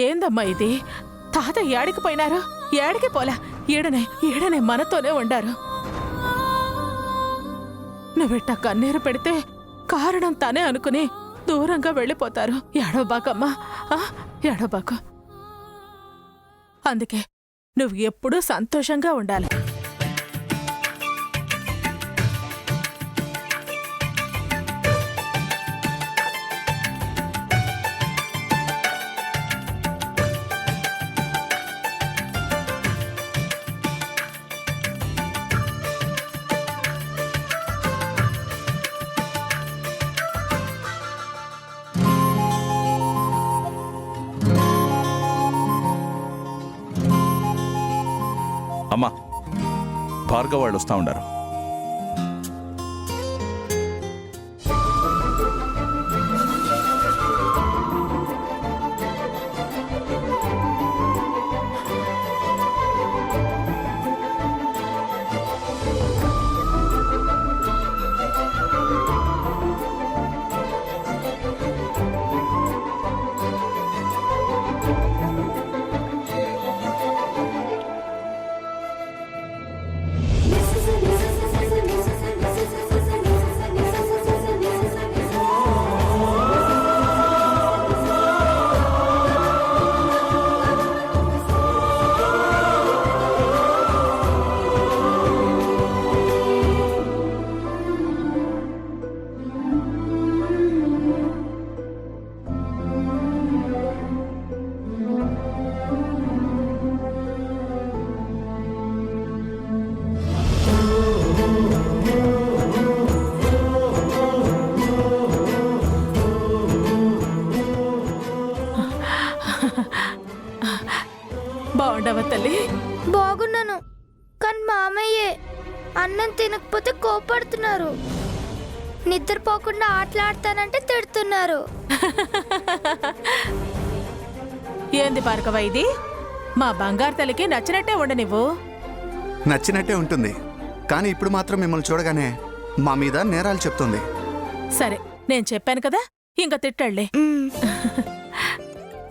ఏందమ్మా ఇది? తాత ఏడికి పోయినారు? ఏడికి పోలా, ఈడనే మనతోనే ఉండారు. నువ్వెట్టా కన్నీరు పెడితే కారణం తనే అనుకుని దూరంగా వెళ్ళిపోతారు. ఏడవబాకమ్మా, ఏడవబాకు. అందుకే నువ్వు ఎప్పుడూ సంతోషంగా ఉండాలి. అమ్మా, భార్గవ్ వాళ్ళు వస్తా ఉండారు. బాగుండవా తల్లి? బాగున్నాను, కానీ మామయ్యే అన్నం తినకపోతే కోపడుతున్నారు. నిద్రపోకుండా ఆటలాడతానంటే తిడుతున్నారు. ఏంది భార్గవ ఇది? మా బంగారు తల్లికి నచ్చినట్టే ఉండనివ్వు. నచ్చినట్టే ఉంటుంది, కానీ ఇప్పుడు మాత్రం మిమ్మల్ని చూడగానే మా మీద నేరాలు చెప్తుంది. సరే, నేను చెప్పాను కదా, ఇంకా తిట్టాళ్లే.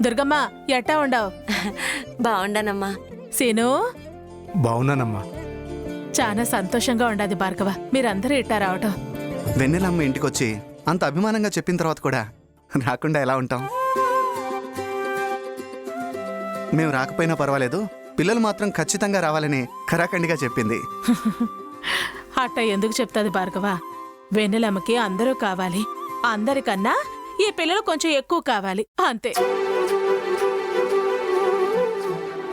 దుర్గమ్మ, ఎట్టా ఉండవు? బాగుండానమ్మా. సీను, బాగున్నానమ్మా. చాలా సంతోషంగా ఉండాది భార్గవ, మీరందరూ ఇట్టా రావటం. వెన్నెలమ్మ ఇంటికొచ్చి అంత అభిమానంగా చెప్పిన తర్వాత కూడా రాకుండా ఎలా ఉంటాం? మేము రాకపోయినా పర్వాలేదు, పిల్లలు మాత్రం ఖచ్చితంగా రావాలని ఖరాఖండిగా చెప్పింది. అట్ట ఎందుకు చెప్తాది భార్గవ? వెన్నెలమ్మకి అందరూ కావాలి, అందరికన్నా ఈ పిల్లలు కొంచెం ఎక్కువ కావాలి, అంతే.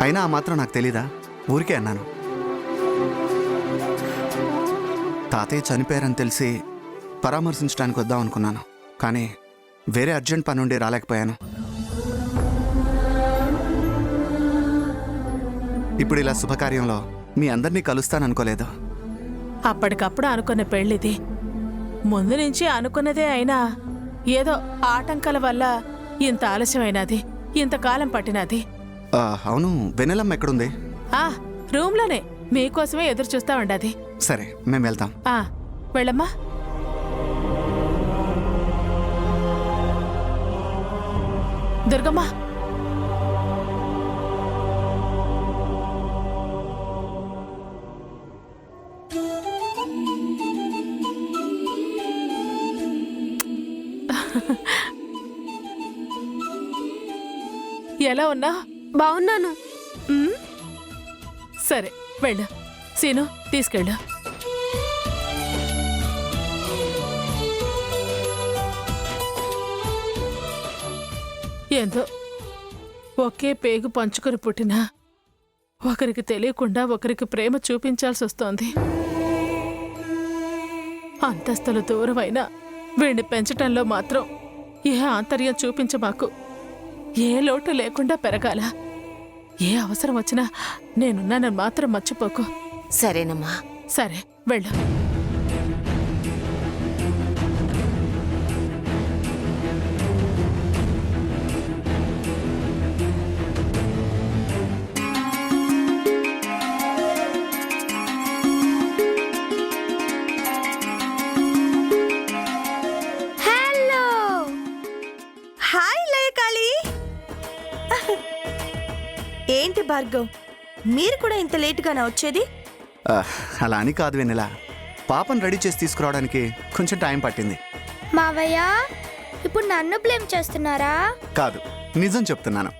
అయినా ఆ మాత్రం నాకు తెలీదా? ఊరికే అన్నాను. తాతయ్య చనిపోయారని తెలిసి పరామర్శించడానికి వద్దాం అనుకున్నాను, కానీ వేరే అర్జెంట్ పని ఉండి రాలేకపోయాను. ఇప్పుడు ఇలా శుభకార్యంలో మీ అందరినీ కలుస్తాననుకోలేదు. అప్పటికప్పుడు అనుకున్న పెళ్ళిది, ముందు నుంచి అనుకున్నదే అయినా ఏదో ఆటంకాల వల్ల ఇంత ఆలస్యమైనది, ఇంతకాలం పట్టినది. అవును, వెన్నెలమ్మ ఎక్కడుంది? రూమ్లోనే మీకోసమే ఎదురు చూస్తా ఉండది. సరే, మేము వెళ్తాం. వెళ్ళమ్మా. దుర్గమ్మ, ఎలా ఉన్నా? బాగున్నాను. సరే, వెళ్ళు. సీను, తీసుకెళ్ళు. ఏందో ఒకే పేగు పంచుకొని పుట్టినా ఒకరికి తెలియకుండా ఒకరికి ప్రేమ చూపించాల్సి వస్తోంది. అంతస్తులు దూరమైనా వీణ్ణి పెంచటంలో మాత్రం ఏ ఆంతర్యం చూపించమాకు. ఏ లోటు లేకుండా పెరగాల. ఏ అవసరం వచ్చినా నేనున్నానని మాత్రం మర్చిపోకు. సరేనమ్మా. సరే, వెళ్ళు. భార్గవ్, మీరు కూడా ఇంత లేటుగానా వచ్చేది? ఆ, అలా అని కాదు వెన్నెల, పాపను రెడీ చేసి తీసుకురావడానికి కొంచెం టైం పట్టింది. మావయ్య ఇప్పుడు నన్ను బ్లేమ్ చేస్తున్నారా? కాదు, నిజం చెప్తున్నాను.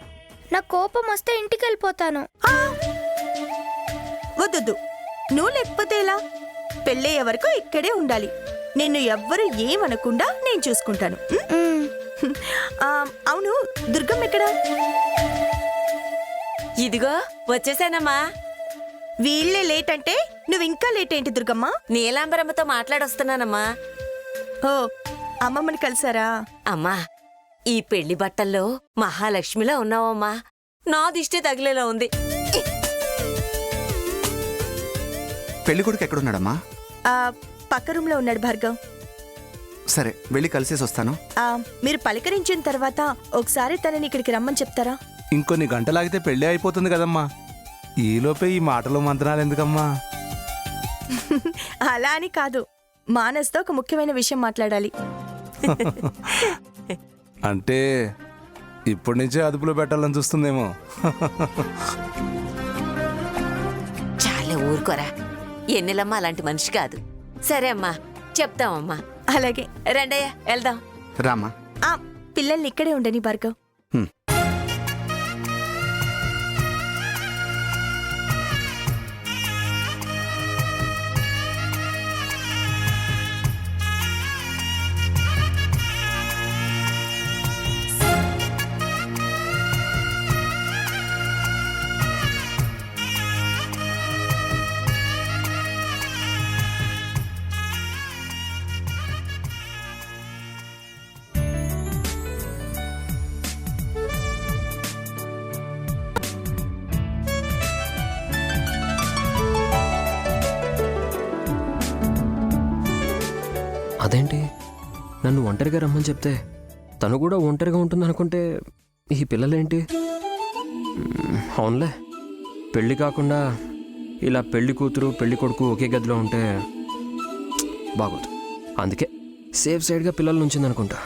నా కోపం వస్తే ఇంటికి వెళ్ళిపోతాను. వద్దొద్దు, నువ్వు లేకపోతే ఎలా? పెళ్ళయ్యే వరకు ఇక్కడే ఉండాలి. నిన్ను ఎవ్వరు ఏమనకుండా నేను చూసుకుంటాను. మ్, అవును, దుర్గమ్మ ఎక్కడా? ఇదిగో వచ్చేసానమ్మా. వీళ్ళే లేట్ అంటే నువ్వు ఇంకా లేట్ ఏంటి దుర్గమ్మ? నీలాంబరమ్మతో మాట్లాడొస్తున్నానమ్మా. ఓ, అమ్మమ్మని కలిసారా? అమ్మా, ఈ పెళ్లి బట్టల్లో మహాలక్ష్మిలా ఉన్నావమ్మా. నా దిష్టే తగిలేలా ఉంది. పెళ్లి కొడుకు ఎక్కడున్నాడమ్మా? ఆ, పక్క రూమ్లో ఉన్నాడు భార్గవ్. సరే, వెళ్ళి కలిసేసి వస్తాను. మీరు పలకరించిన తర్వాత ఒకసారి తనని ఇక్కడికి రమ్మని చెప్తారా? ఇంకొన్ని గంటలాగితే పెళ్ళి అయిపోతుంది కదమ్మా. ఈలోపే ఈ మాటలు మంత్రాలు ఎందుకమ్మా? అలా అని కాదు, మానస్తో ఒక ముఖ్యమైన విషయం మాట్లాడాలి. అంటే ఇప్పటి నుంచే అదుపులో పెట్టాలని చూస్తుందేమో. చాలా ఊరుకోరా, ఎన్నెలమ్మా అలాంటి మనిషి కాదు. సరే అమ్మా, చెప్తామమ్మా. అలాగే. రండయ్య, వెళ్దాం. రామ్మా. పిల్లల్ని ఇక్కడే ఉండని భార్గవ్. హ్మ్. అదేంటి, నన్ను ఒంటరిగా రమ్మని చెప్తే తను కూడా ఒంటరిగా ఉంటుందనుకుంటే ఈ పిల్లలేంటి? అవునులే, పెళ్ళి కాకుండా ఇలా పెళ్లి కూతురు పెళ్లి కొడుకు ఒకే గదిలో ఉంటే బాగోదు. అందుకే సేఫ్ సైడ్గా పిల్లల ఉంచిందనుకుంటా.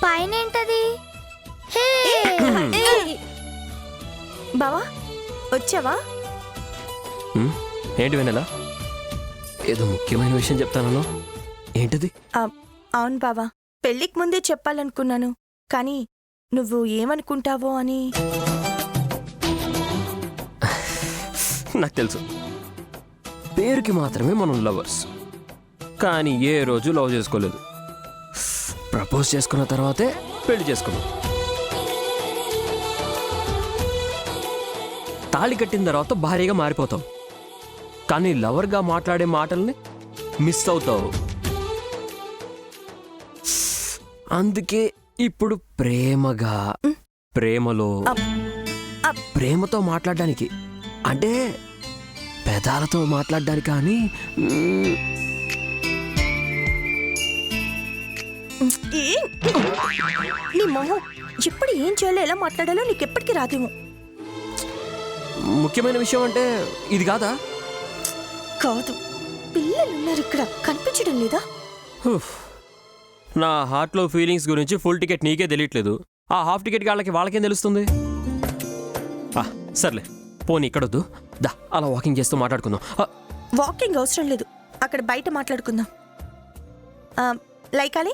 పైన ఏంటది? హే! బావా, వచ్చావా? ఏంటి వెనెలా, ఏదో ముఖ్యమైన విషయం చెప్తానన్నా, ఏంటది? అవును బావా, పెళ్ళికి ముందే చెప్పాలనుకున్నాను, కానీ నువ్వు ఏమనుకుంటావో అని. నాకు తెలుసు, పేరుకి మాత్రమే మనం లవర్స్, కానీ ఏ రోజు లవ్ చేసుకోలేదు. ప్రపోజ్ చేసుకున్న తర్వాతే పెళ్లి చేసుకున్నాం. తాళి కట్టిన తర్వాత భారీగా మారిపోతాం, కానీ లవర్గా మాట్లాడే మాటల్ని మిస్ అవుతావు. అందుకే ఇప్పుడు ప్రేమగా, ప్రేమలో, ప్రేమతో మాట్లాడడానికి, అంటే పెదాలతో మాట్లాడడానికి. కానీ నీ మొహం, ఎప్పుడు ఏం చేయాలో ఎలా మాట్లాడాలో నీకెప్పటికీ రాదేమో. ముఖ్యమైన విషయం అంటే ఇది కాదా? కాదు, పిల్లలున్నారు ఇక్కడ, కనిపించడం లేదా? హుఫ్. నా హార్ట్లో ఫీలింగ్స్ గురించి ఫుల్ టికెట్ నీకే తెలియట్లేదు, ఆ హాఫ్ టికెట్ వాళ్ళకేం తెలుస్తుంది? సర్లే, పోనీ ఇక్కడొద్దు, దా అలా వాకింగ్ చేస్తూ మాట్లాడుకుందాం. వాకింగ్ అవసరం లేదు, అక్కడ బయట మాట్లాడుకుందాం. లైకాలి,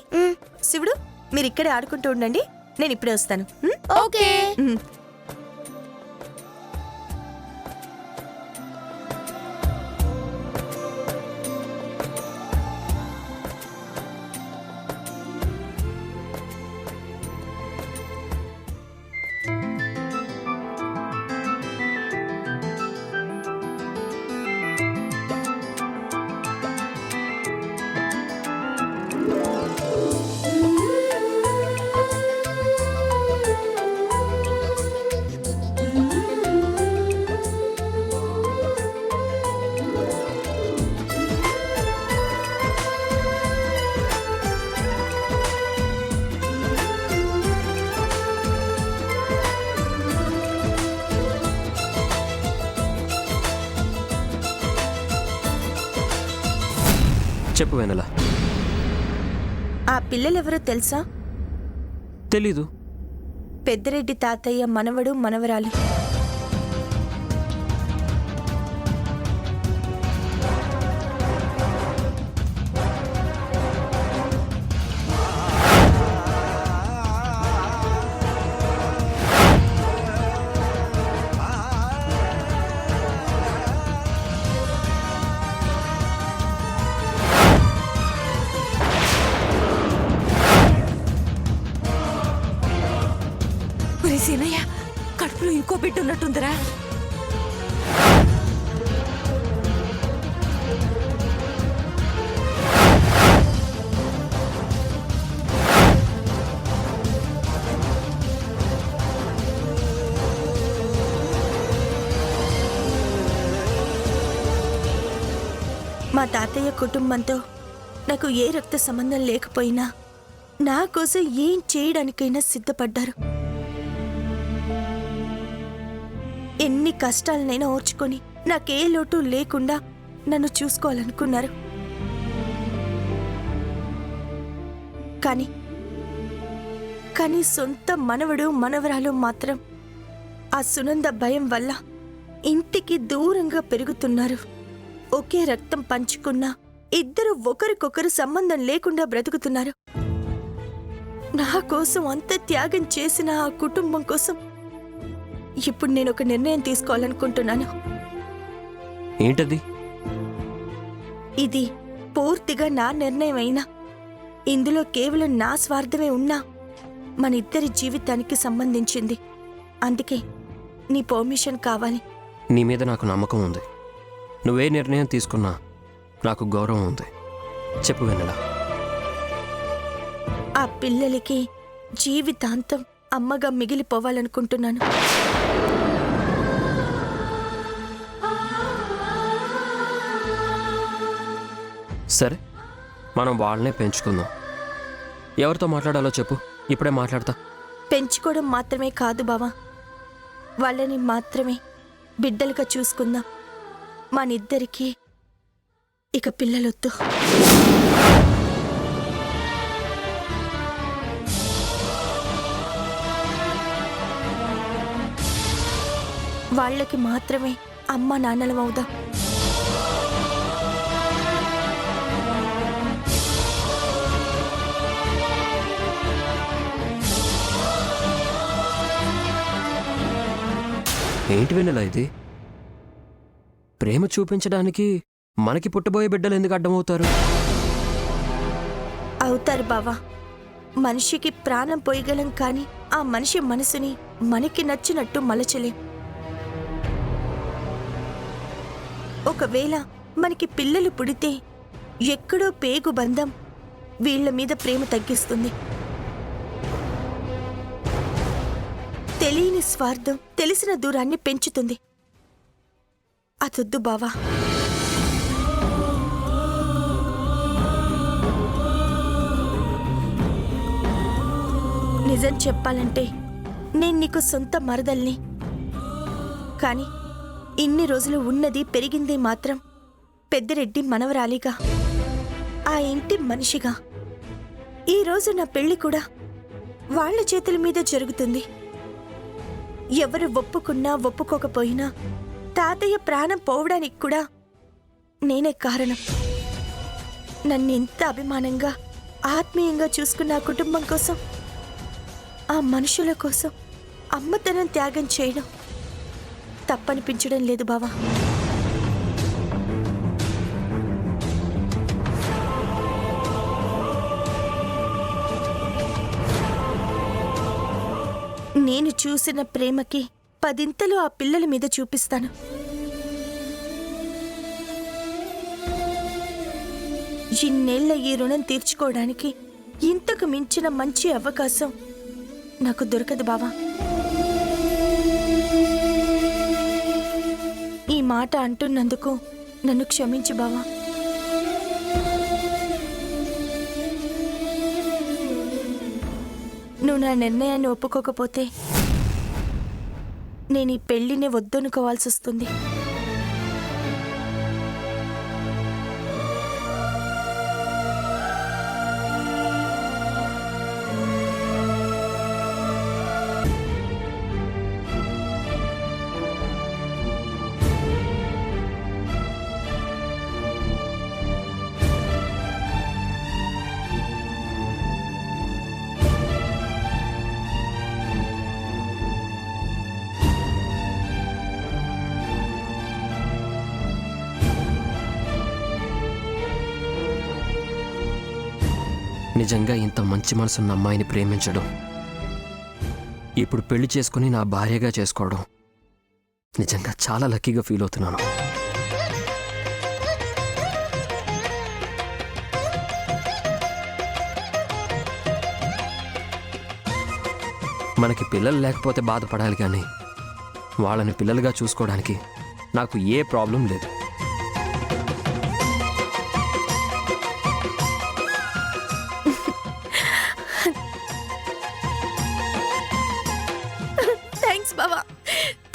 శివుడు, మీరు ఇక్కడే ఆడుకుంటూ ఉండండి, నేను ఇప్పుడే వస్తాను. ఓకే. చెప్పు వెనలా. ఆ పిల్లలెవరో తెలుసా? తెలీదు. పెద్దిరెడ్డి తాతయ్య మనవడు మనవరాలు. ఒరే సీనయ్య, కడుపులో ఇంకో బిడ్డ ఉన్నట్టుందిరా. మా తాతయ్య కుటుంబంతో నాకు ఏ రక్త సంబంధం లేకపోయినా నా కోసం ఏం చేయడానికైనా సిద్ధపడ్డారు. ఎన్ని కష్టాలనైనా ఓర్చుకొని నాకే లోటు లేకుండా నన్ను చూసుకోవాలనుకున్నారు. కానీ సొంత మనవడు మనవరాలు మాత్రం ఆ సునంద భయం వల్ల ఇంటికి దూరంగా పెరుగుతున్నారు. ఒకే రక్తం పంచుకున్నా ఇద్దరు ఒకరికొకరు సంబంధం లేకుండా బ్రతుకుతున్నారు. నా కోసం అంత త్యాగం చేసిన ఆ కుటుంబం కోసం ఇప్పుడు నేను ఒక నిర్ణయం తీసుకోవాలనుకుంటున్నాను. ఏంటది? ఇది పూర్తిగా నా నిర్ణయం అయినా ఇందులో కేవలం నా స్వార్థమే ఉన్నా మన ఇద్దరి జీవితానికి సంబంధించింది. అందుకే నీ పర్మిషన్ కావాలి. నీ మీద నాకు నమ్మకం ఉంది. నువ్వే నిర్ణయం తీసుకున్నా నాకు గౌరవం ఉంది. చెప్పు వెన్నెల. ఆ పిల్లలకి జీవితాంతం అమ్మగా మిగిలిపోవాలనుకుంటున్నాను. సరే, మనం వాళ్ళనే పెంచుకుందాం. ఎవరితో మాట్లాడాలో చెప్పు, ఇప్పుడే మాట్లాడతా. పెంచుకోవడం మాత్రమే కాదు బావా, వాళ్ళని మాత్రమే బిడ్డలుగా చూసుకుందాం. మనిద్దరికీ ఇక పిల్లలొద్దు. వాళ్ళకి మాత్రమే అమ్మ నాన్నలమవుదాం. ఏంటి వెన్నెల ఇది? ప్రేమ చూపించడానికి మనకి పుట్టబోయే బిడ్డలు ఎందుకు అడ్డమవుతారు? అవుతారు బావా. మనిషికి ప్రాణం పోయగలం, కానీ ఆ మనిషి మనసుని మనకి నచ్చినట్టు మలచలేం. ఒకవేళ మనకి పిల్లలు పుడితే ఎక్కడో పేగు బంధం వీళ్ల మీద ప్రేమ తగ్గిస్తుంది. తెలియని స్వార్థం తెలిసిన దూరాన్ని పెంచుతుంది. అదొద్దు బావా. నిజం చెప్పాలంటే నేను నీకు సొంత మరదల్ని. కానీ ఇన్ని రోజులు ఉన్నది పెరిగింది మాత్రం పెద్దిరెడ్డి మనవరాలిగా, ఆ ఇంటి మనిషిగా. ఈరోజు నా పెళ్లి కూడా వాళ్ళ చేతుల మీద జరుగుతుంది. ఎవరు ఒప్పుకున్నా ఒప్పుకోకపోయినా తాతయ్య ప్రాణం పోవడానికి కూడా నేనే కారణం. నన్నెంత అభిమానంగా ఆత్మీయంగా చూసుకున్న ఆ కుటుంబం కోసం, ఆ మనుషుల కోసం అమ్మతనం త్యాగం చేయడం తప్పనిపించడం లేదు బావా. నేను చూసిన ప్రేమకి 10 ఆ పిల్లల మీద చూపిస్తాను. ఇన్నేళ్ల ఈ రుణం తీర్చుకోవడానికి ఇంతకు మించిన మంచి అవకాశం నాకు దొరకదు బావా. ఈ మాట అంటున్నందుకు నన్ను క్షమించు బావా. నువ్వు నా నిర్ణయాన్ని ఒప్పుకోకపోతే నేను ఈ పెళ్లిని వద్దనుకోవాల్సి వస్తుంది. నిజంగా ఇంత మంచి మనసున్న అమ్మాయిని ప్రేమించడం, ఇప్పుడు పెళ్లి చేసుకుని నా భార్యగా చేసుకోవడం నిజంగా చాలా లక్కీగా ఫీల్ అవుతున్నాను. మనకి పిల్లలు లేకపోతే బాధపడాలి కానీ వాళ్ళని పిల్లలుగా చూసుకోవడానికి నాకు ఏ ప్రాబ్లం లేదు. థ్యాంక్స్ బావా,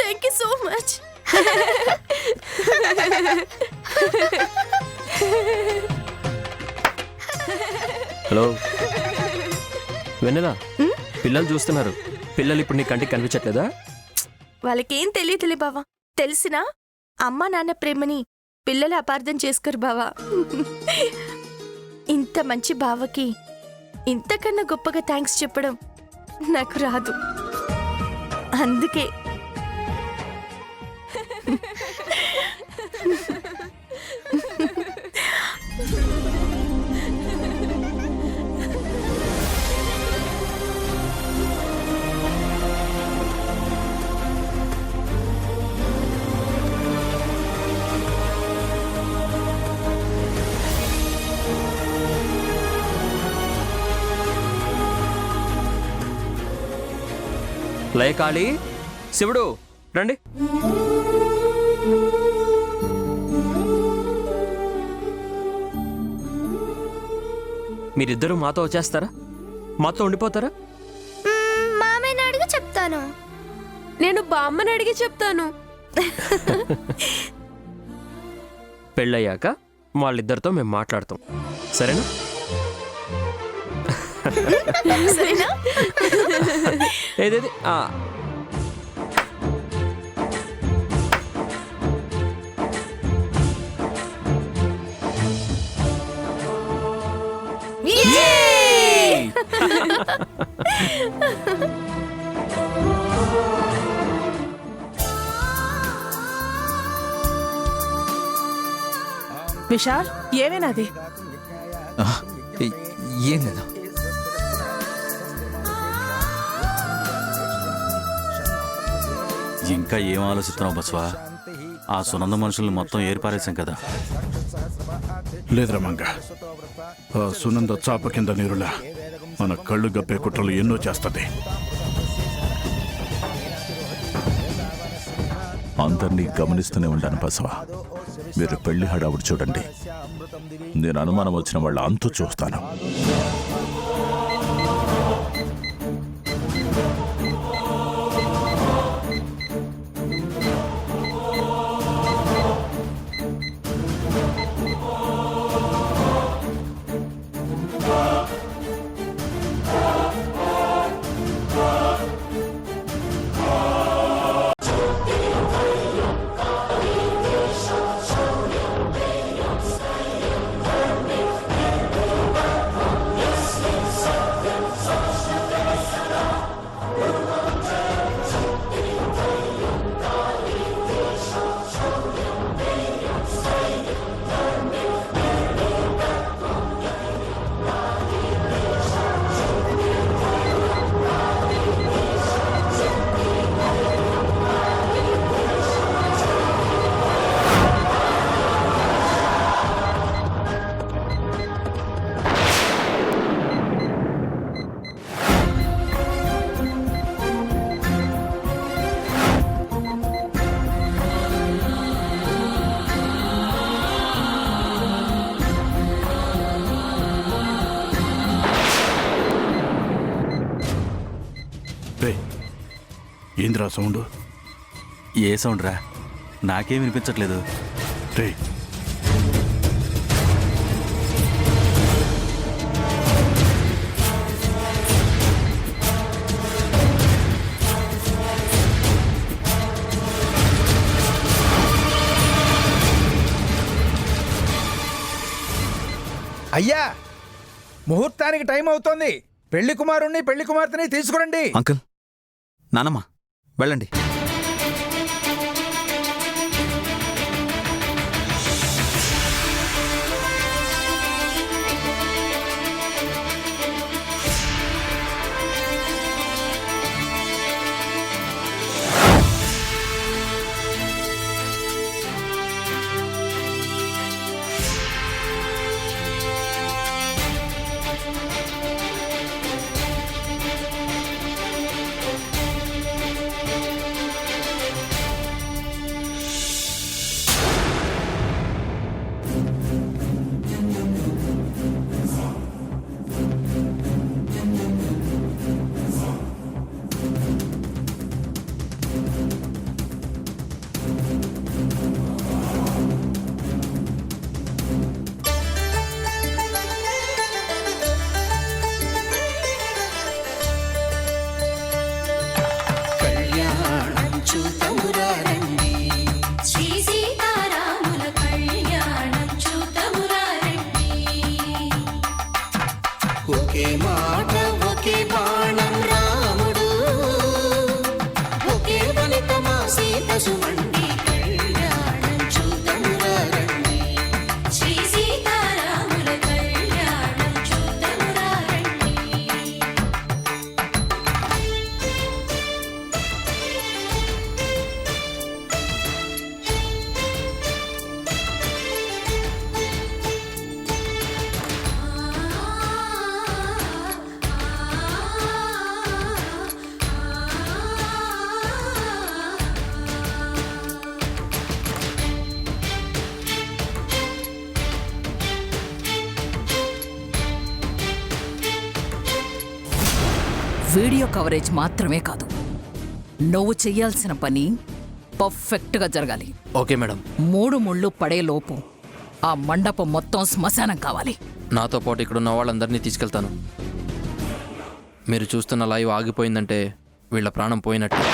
thank you so much. Hello వెన్నెలా, పిల్లలు చూస్తున్నారు. పిల్లలు ఇప్పుడు నీ కంటికి కనిపించట్లేదా? వాళ్ళకేం తెలియదులే బావా. తెలిసినా అమ్మా నాన్న ప్రేమని పిల్లలు అపార్థం చేసుకోరు బావా. ఇంత మంచి బావకి ఇంతకన్నా గొప్పగా థ్యాంక్స్ చెప్పడం నాకు రాదు. అందుకే లయ కాళీ, శివుడు రండి. మీరిద్దరూ మాతో వచ్చేస్తారా? మాతో ఉండిపోతారా? మామయ్యని అడిగి చెప్తాను. నేను బామ్మని అడిగి చెప్తాను. పెళ్ళయ్యాక వాళ్ళిద్దరితో మేము మాట్లాడతాం, సరేనా? సరేనా? ఏదేది విశాల్, ఏమేనాది? ఏం లేదు. ఇంకా ఏం ఆలోచిస్తున్నావు బస్వా? ఆ సునంద మనుషుల్ని మొత్తం ఏర్పారేశాం కదా. లేదురా మంగ, ఆ సునంద చాప కింద నీరులా మన కళ్ళు గప్పే కుట్రలు ఎన్నో చేస్తుంది. అందరినీ గమనిస్తూనే ఉంటాను బసవా. మీరు పెళ్లి హడావుడు చూడండి, నేను అనుమానం వచ్చిన వాళ్ళ అంతు చూస్తాను. ఏంద్రా సౌండ్? ఏ సౌండ్ రా? నాకేం వినిపించట్లేదు. రే, అయ్యా, ముహూర్తానికి టైం అవుతోంది. పెళ్లి కుమారుణ్ణి పెళ్లి కుమార్తెని తీసుకురండి. అంకుల్, నానమ్మ వెళ్ళండి. ఒకే మాట ఒకే బాణం రాముడు ఒకే వనిత మా సీత సుమండి కళ్యాణం చూద్దామురా రండి శ్రీ సీతారాముల కళ్యాణం చూద్దామురా రండి. వీడియో కవరేజ్ మాత్రమే కాదు, నువ్వు చెయ్యాల్సిన పని పర్ఫెక్ట్గా జరగాలి. Okay madam. 3 ముళ్ళు పడే లోపు ఆ మండపం మొత్తం శ్మశానం కావాలి. నాతో పాటు ఇక్కడున్న వాళ్ళందరినీ తీసుకెళ్తాను. మీరు చూస్తున్న లైవ్ ఆగిపోయిందంటే వీళ్ళ ప్రాణం పోయినట్టే.